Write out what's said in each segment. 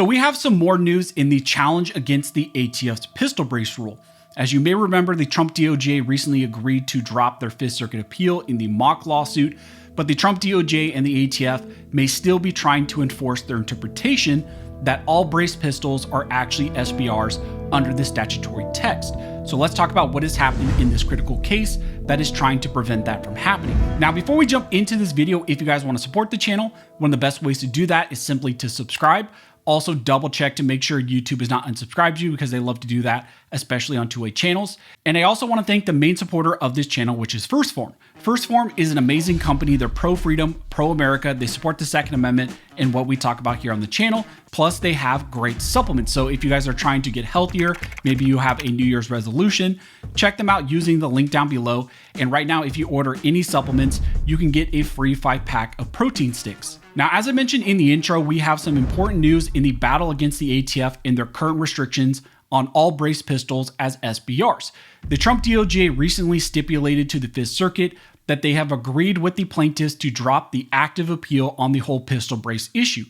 So we have some more news in the challenge against the ATF's pistol brace rule. As you may remember, the Trump DOJ recently agreed to drop their Fifth Circuit appeal in the mock lawsuit, but the Trump DOJ and the ATF may still be trying to enforce their interpretation that all brace pistols are actually SBRs under the statutory text. So let's talk about what is happening in this critical case that is trying to prevent that from happening. Now, before we jump into this video, if you guys want to support the channel, one of the best ways to do that is simply to subscribe. Also, double check to make sure YouTube is not unsubscribed you, because they love to do that, especially on two-way channels. And I also want to thank the main supporter of this channel, which is 1st Phorm. 1st Phorm is an amazing company. They're pro-freedom, pro-America. They support the Second Amendment and what we talk about here on the channel. Plus, they have great supplements. So if you guys are trying to get healthier, maybe you have a New Year's resolution, check them out using the link down below. And right now, if you order any supplements, you can get a free 5-pack of protein sticks. Now, as I mentioned in the intro, we have some important news in the battle against the ATF and their current restrictions on all brace pistols as SBRs. The Trump DOJ recently stipulated to the Fifth Circuit that they have agreed with the plaintiffs to drop the active appeal on the whole pistol brace issue.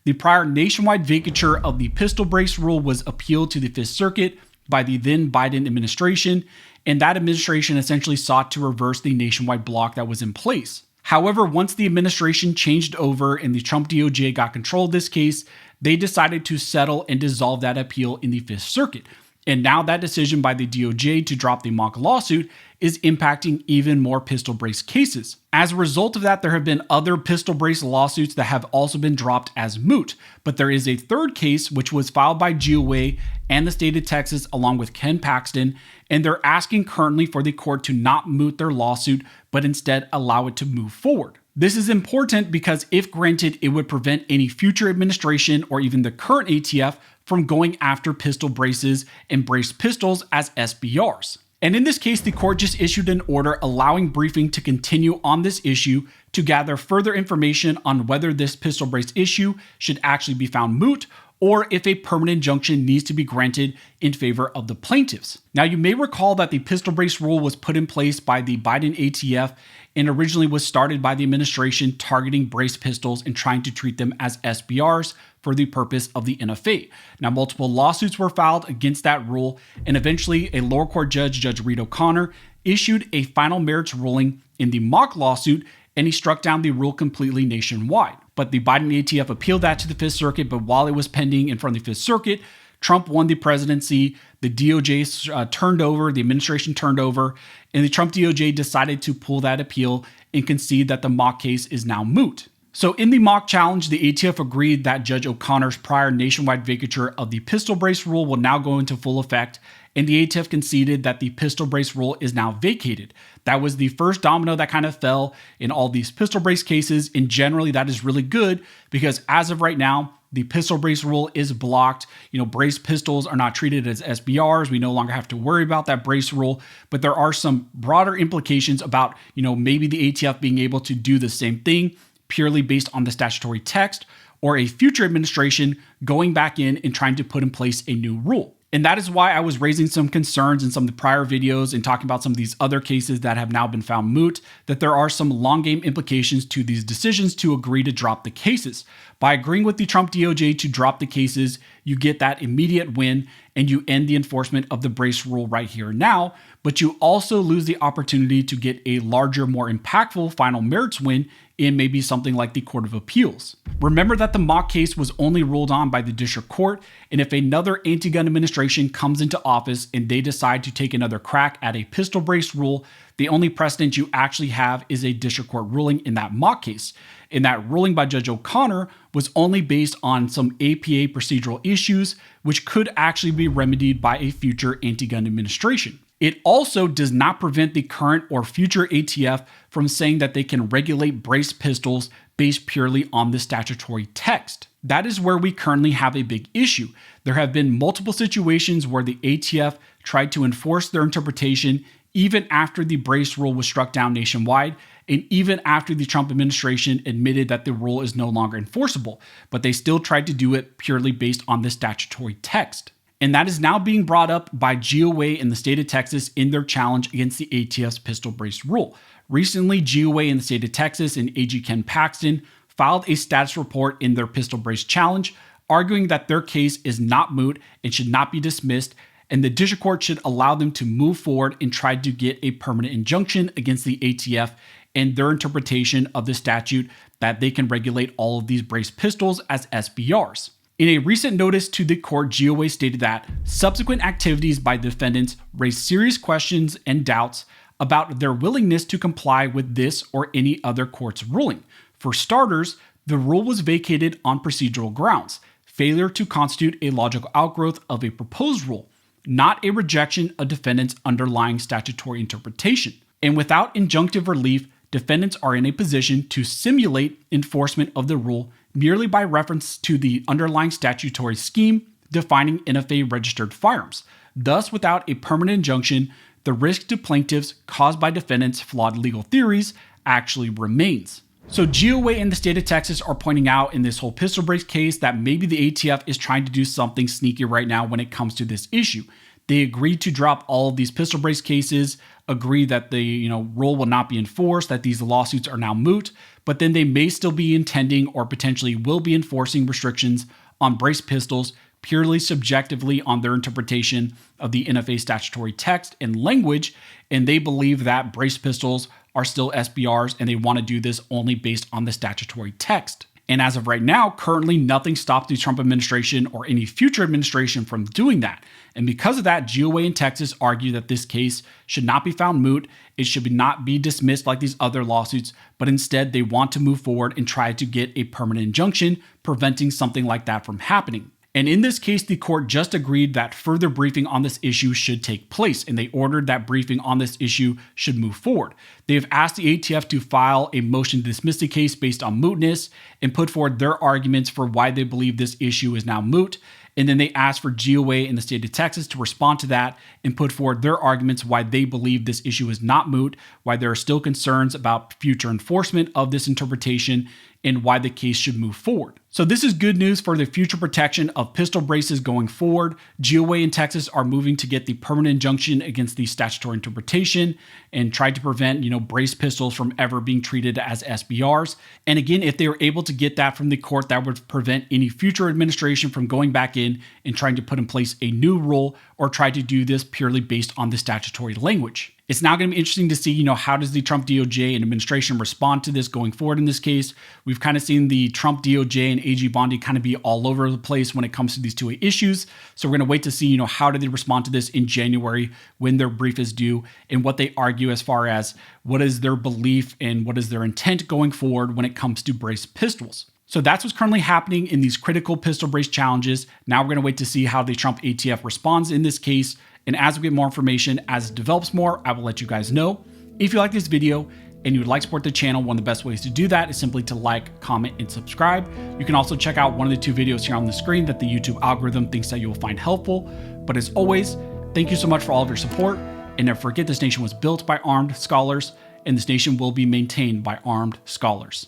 The prior nationwide vacatur of the pistol brace rule was appealed to the Fifth Circuit by the then Biden administration, and that administration essentially sought to reverse the nationwide block that was in place. However, once the administration changed over and the Trump DOJ got control of this case, they decided to settle and dissolve that appeal in the Fifth Circuit. And now that decision by the DOJ to drop the mock lawsuit is impacting even more pistol brace cases. As a result of that, there have been other pistol brace lawsuits that have also been dropped as moot. But there is a third case which was filed by GOA and the state of Texas along with Ken Paxton, and they're asking currently for the court to not moot their lawsuit, but instead allow it to move forward. This is important because if granted, it would prevent any future administration or even the current ATF from going after pistol braces and brace pistols as SBRs. And in this case, the court just issued an order allowing briefing to continue on this issue to gather further information on whether this pistol brace issue should actually be found moot or if a permanent injunction needs to be granted in favor of the plaintiffs. Now, you may recall that the pistol brace rule was put in place by the Biden ATF and originally was started by the administration targeting brace pistols and trying to treat them as SBRs for the purpose of the NFA. Now, multiple lawsuits were filed against that rule, and eventually a lower court judge, Judge Reed O'Connor, issued a final merits ruling in the mock lawsuit, and he struck down the rule completely nationwide. But the Biden ATF appealed that to the Fifth Circuit, but while it was pending in front of the Fifth Circuit, Trump won the presidency, the DOJ turned over, the administration turned over, and the Trump DOJ decided to pull that appeal and concede that the mock case is now moot. So in the mock challenge, the ATF agreed that Judge O'Connor's prior nationwide vacatur of the pistol brace rule will now go into full effect, and the ATF conceded that the pistol brace rule is now vacated. That was the first domino that kind of fell in all these pistol brace cases, and generally that is really good because as of right now, the pistol brace rule is blocked. Brace pistols are not treated as SBRs. We no longer have to worry about that brace rule, but there are some broader implications about, maybe the ATF being able to do the same thing purely based on the statutory text, or a future administration going back in and trying to put in place a new rule. And that is why I was raising some concerns in some of the prior videos and talking about some of these other cases that have now been found moot, that there are some long game implications to these decisions to agree to drop the cases. By agreeing with the Trump DOJ to drop the cases, you get that immediate win and you end the enforcement of the brace rule right here and now, but you also lose the opportunity to get a larger, more impactful final merits win in maybe something like the Court of Appeals. Remember that the mock case was only ruled on by the district court, and if another anti-gun administration comes into office and they decide to take another crack at a pistol brace rule, the only precedent you actually have is a district court ruling in that mock case. And that ruling by Judge O'Connor was only based on some APA procedural issues, which could actually be remedied by a future anti-gun administration. It also does not prevent the current or future ATF from saying that they can regulate brace pistols based purely on the statutory text. That is where we currently have a big issue. There have been multiple situations where the ATF tried to enforce their interpretation even after the brace rule was struck down nationwide, and even after the Trump administration admitted that the rule is no longer enforceable, but they still tried to do it purely based on the statutory text. And that is now being brought up by GOA in the state of Texas in their challenge against the ATF's pistol brace rule. Recently, GOA in the state of Texas and AG Ken Paxton filed a status report in their pistol brace challenge, arguing that their case is not moot and should not be dismissed, and the district court should allow them to move forward and try to get a permanent injunction against the ATF and their interpretation of the statute that they can regulate all of these braced pistols as SBRs. In a recent notice to the court, GOA stated that subsequent activities by defendants raised serious questions and doubts about their willingness to comply with this or any other court's ruling. For starters, the rule was vacated on procedural grounds, failure to constitute a logical outgrowth of a proposed rule, not a rejection of defendants' underlying statutory interpretation. And without injunctive relief, defendants are in a position to simulate enforcement of the rule merely by reference to the underlying statutory scheme defining NFA-registered firearms. Thus, without a permanent injunction, the risk to plaintiffs caused by defendants' flawed legal theories actually remains. So GOA and the state of Texas are pointing out in this whole pistol brace case that maybe the ATF is trying to do something sneaky right now when it comes to this issue. They agreed to drop all of these pistol brace cases, agree that the rule will not be enforced, that these lawsuits are now moot, but then they may still be intending or potentially will be enforcing restrictions on brace pistols purely subjectively on their interpretation of the NFA statutory text and language, and they believe that brace pistols are still SBRs and they want to do this only based on the statutory text. And as of right now, currently nothing stops the Trump administration or any future administration from doing that. And because of that, GOA in Texas argue that this case should not be found moot. It should not be dismissed like these other lawsuits, but instead they want to move forward and try to get a permanent injunction preventing something like that from happening. And in this case, the court just agreed that further briefing on this issue should take place, and they ordered that briefing on this issue should move forward. They have asked the ATF to file a motion to dismiss the case based on mootness and put forward their arguments for why they believe this issue is now moot. And then they asked for GOA in the state of Texas to respond to that and put forward their arguments why they believe this issue is not moot, why there are still concerns about future enforcement of this interpretation, and why the case should move forward. So this is good news for the future protection of pistol braces going forward. GOA in Texas are moving to get the permanent injunction against the statutory interpretation and try to prevent, brace pistols from ever being treated as SBRs. And again, if they were able to get that from the court, that would prevent any future administration from going back in and trying to put in place a new rule or try to do this purely based on the statutory language. It's now going to be interesting to see, how does the Trump DOJ and administration respond to this going forward in this case. We've kind of seen the Trump DOJ and AG Bondi kind of be all over the place when it comes to these two issues. So we're going to wait to see, how do they respond to this in January when their brief is due and what they argue as far as what is their belief and what is their intent going forward when it comes to brace pistols. So that's what's currently happening in these critical pistol brace challenges. Now we're going to wait to see how the Trump ATF responds in this case. And as we get more information, as it develops more, I will let you guys know. If you like this video and you would like to support the channel, one of the best ways to do that is simply to like, comment, and subscribe. You can also check out one of the two videos here on the screen that the YouTube algorithm thinks that you will find helpful. But as always, thank you so much for all of your support. And never forget, this nation was built by armed scholars, and this nation will be maintained by armed scholars.